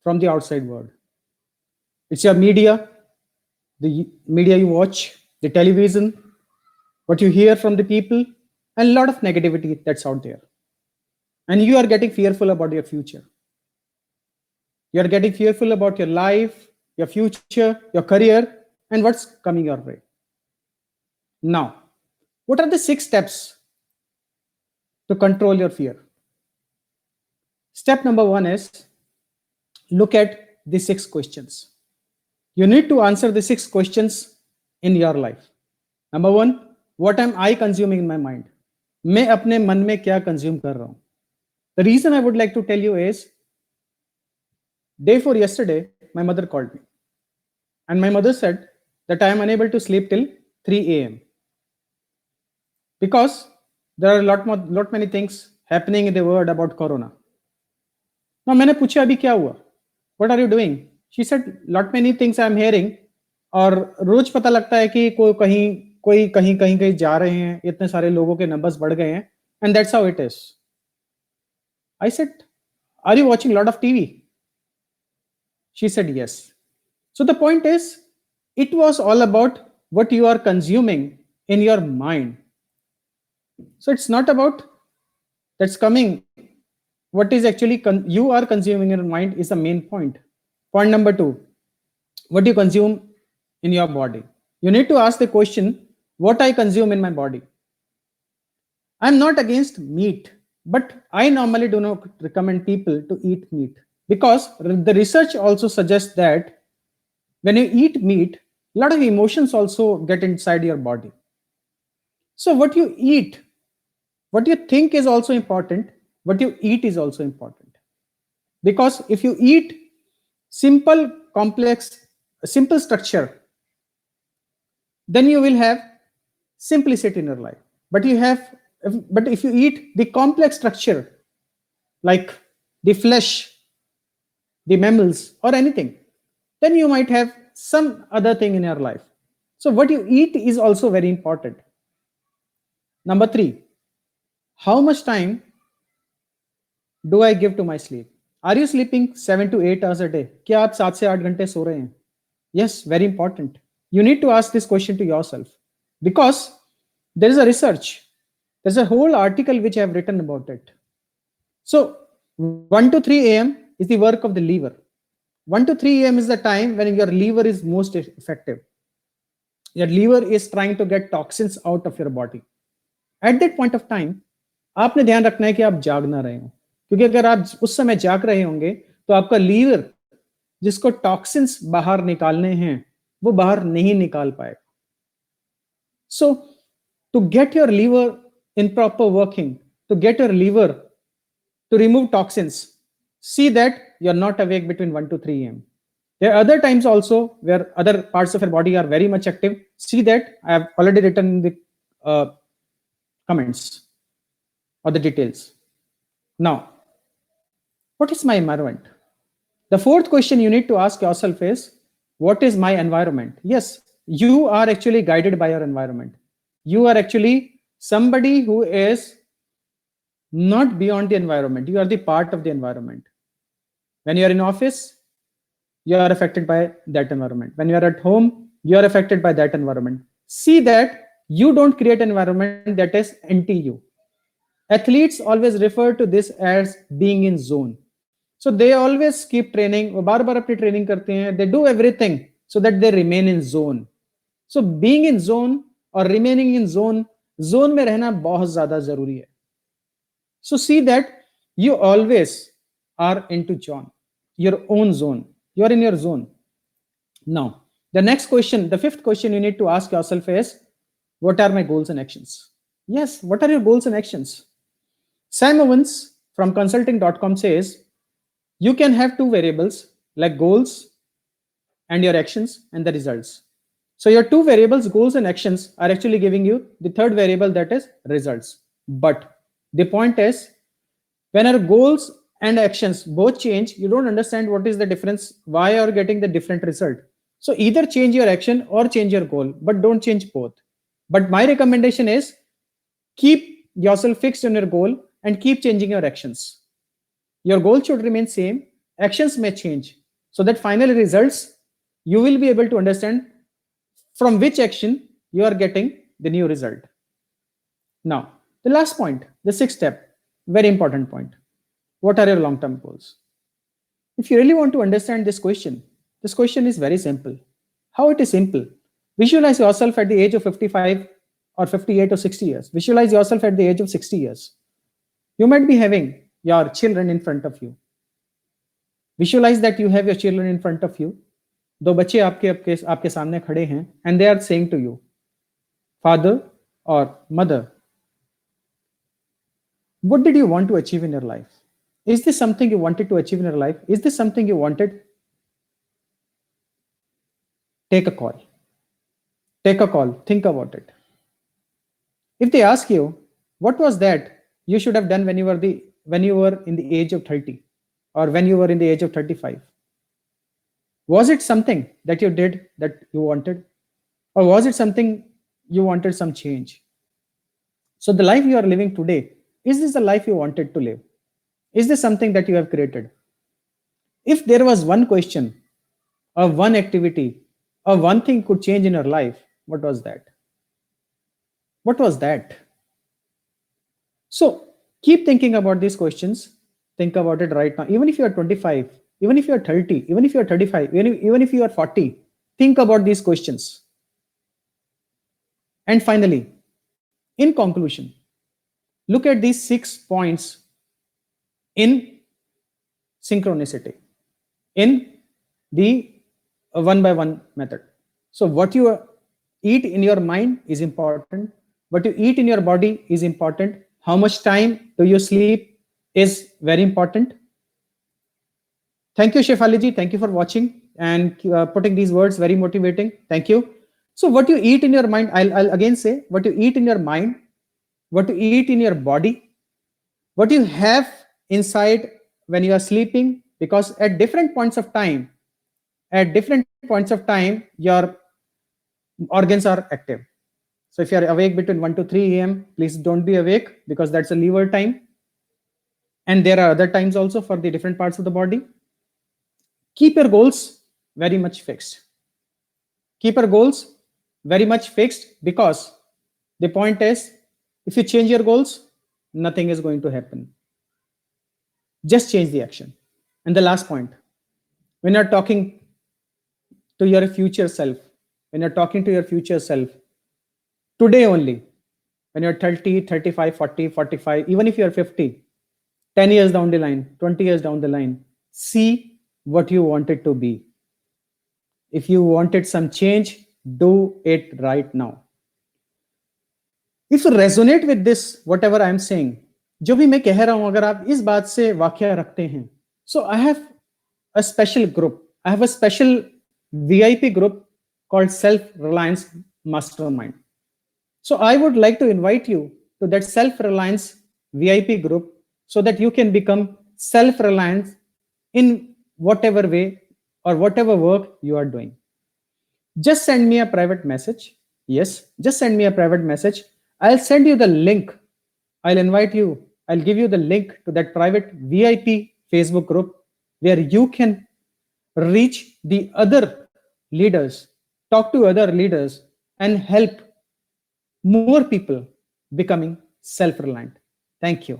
from the outside world. It's your media, the media you watch, the television, what you hear from the people, and a lot of negativity that's out there. And you are getting fearful about your future. You are getting fearful about your life, your future, your career, and what's coming your way. Now, what are the 6 steps to control your fear? Step number 1 is look at the 6 questions. You need to answer the 6 questions in your life. Number 1, what am I consuming in my mind? मैं अपने मन में क्या consume कर रहा हूं? The reason I would like to tell you is, day before yesterday, my mother called me. And my mother said that I am unable to sleep till 3 a.m. because there are lot many things happening in the world about corona. Now मैंने पूछा अभी क्या हुआ? What are you doing? She said lot many things I am hearing और रोज पता लगता है कि कोई कहीं जा रहे हैं, इतने सारे लोगों के नंबर्स बढ़ गए हैं, and that's how it is. I said, are you watching a lot of TV? She said yes. So the point is, it was all about what you are consuming in your mind. So it's not about that's coming. What is actually you are consuming in your mind is the main point. Point number 2, what do you consume in your body? You need to ask the question, what I consume in my body. I'm not against meat, but I normally do not recommend people to eat meat because the research also suggests that when you eat meat, a lot of emotions also get inside your body. So what you eat, what you think is also important, what you eat is also important. Because if you eat simple, complex, simple structure, then you will have simplicity in your life. But if you eat the complex structure, like the flesh, the mammals, or anything, then you might have some other thing in your life. So what you eat is also very important. Number 3, how much time do I give to my sleep? Are you sleeping 7 to 8 hours a day? क्या आप 7 से 8 घंटे सो रहे हैं? Yes, very important. You need to ask this question to yourself because there is a research. There's a whole article which I have written about it. So 1 to 3 a.m. is the work of the liver. 1 to 3 a.m. is the time when your liver is most effective. Your liver is trying to get toxins out of your body. At that point of time, आपने ध्यान रखना है कि आप जाग ना रहे हो, क्योंकि अगर आप उस समय जाग रहे होंगे तो आपका लीवर जिसको टॉक्सिन्स बाहर निकालने हैं वो बाहर नहीं निकाल पाएगा. So to get your liver in proper working, to get your liver to remove toxins, see that you're not awake between 1 to 3 a.m. There are other times also where other parts of your body are very much active. See that I have already written in the comments or the details. Now, what is my environment? The 4th question you need to ask yourself is, what is my environment? Yes, you are actually guided by your environment. You are actually somebody who is not beyond the environment. You are the part of the environment. When you are in office, you are affected by that environment. When you are at home, you are affected by that environment. See that you don't create an environment that is anti you. Athletes always refer to this as being in zone. So they always keep training. वो बार बार अपनी training करते हैं. They do everything so that they remain in zone. So being in zone or remaining in zone में रहना बहुत ज़्यादा ज़रूरी है. So see that you always are into zone, your own zone. You are in your zone. Now, the next question, the 5th question you need to ask yourself is, what are my goals and actions? Yes, what are your goals and actions? Sam Owens from consulting.com says, you can have 2 variables like goals and your actions and the results. So your 2 variables, goals and actions, are actually giving you the 3rd variable, that is results. But the point is, when our goals and actions both change, you don't understand what is the difference, why are you getting the different result. So either change your action or change your goal, but don't change both. But my recommendation is, keep yourself fixed on your goal and keep changing your actions. Your goal should remain same, actions may change, so that final results, you will be able to understand from which action you are getting the new result. Now, the last point, the sixth step, very important point. What are your long-term goals? If you really want to understand this question is very simple. How it is simple? Visualize yourself at the age of 55 or 58 or 60 years. Visualize yourself at the age of 60 years. You might be having your children in front of you. Visualize that you have your children in front of you. दो बच्चे आपके सामने खड़े हैं, and they are saying to you, father or mother, what did you want to achieve in your life? Is this something you wanted to achieve in your life? Is this something you wanted? Take a call. Take a call. Think about it. If they ask you, what was that you should have done when you were in the age of 30 or when you were in the age of 35? Was it something that you did that you wanted? Or was it something you wanted some change? So the life you are living today, is this the life you wanted to live? Is this something that you have created? If there was one question or one activity or one thing could change in your life, what was that? What was that? So keep thinking about these questions. Think about it right now. Even if you are 25, even if you are 30, even if you are 35, even if you are 40, think about these questions. And finally, in conclusion, look at these 6 points in synchronicity, in the one by one method. So what you eat in your mind is important. What you eat in your body is important. How much time do you sleep is very important. Thank you, Shefali ji. Thank you for watching and putting these words, very motivating. Thank you. So what you eat in your mind, I'll again say, what you eat in your mind, what you eat in your body, what you have inside when you are sleeping, because at different points of time, your organs are active. So if you are awake between 1 to 3 a.m., please don't be awake, because that's a lever time. And there are other times also for the different parts of the body. Keep your goals very much fixed. Keep your goals very much fixed, because the point is, if you change your goals, nothing is going to happen. Just change the action. And the last point, when you're talking to your future self, today only, when you're 30, 35, 40, 45, even if you're 50, 10 years down the line, 20 years down the line, see what you wanted to be. If you wanted some change, do it right now. If you resonate with this, whatever I'm saying, जो भी मैं कह रहा हूं, अगर आप इस बात से वाक़या रखते हैं, so I have a special group. I have a special VIP group called Self-Reliance Mastermind. So I would like to invite you to that Self-Reliance VIP group, so that you can become self-reliant in whatever way or whatever work you are doing. Just send me a private message. Yes, just send me a private message. I'll send you the link. I'll invite you. I'll give you the link to that private VIP Facebook group, where you can reach the other leaders, talk to other leaders, and help more people becoming self-reliant. Thank you.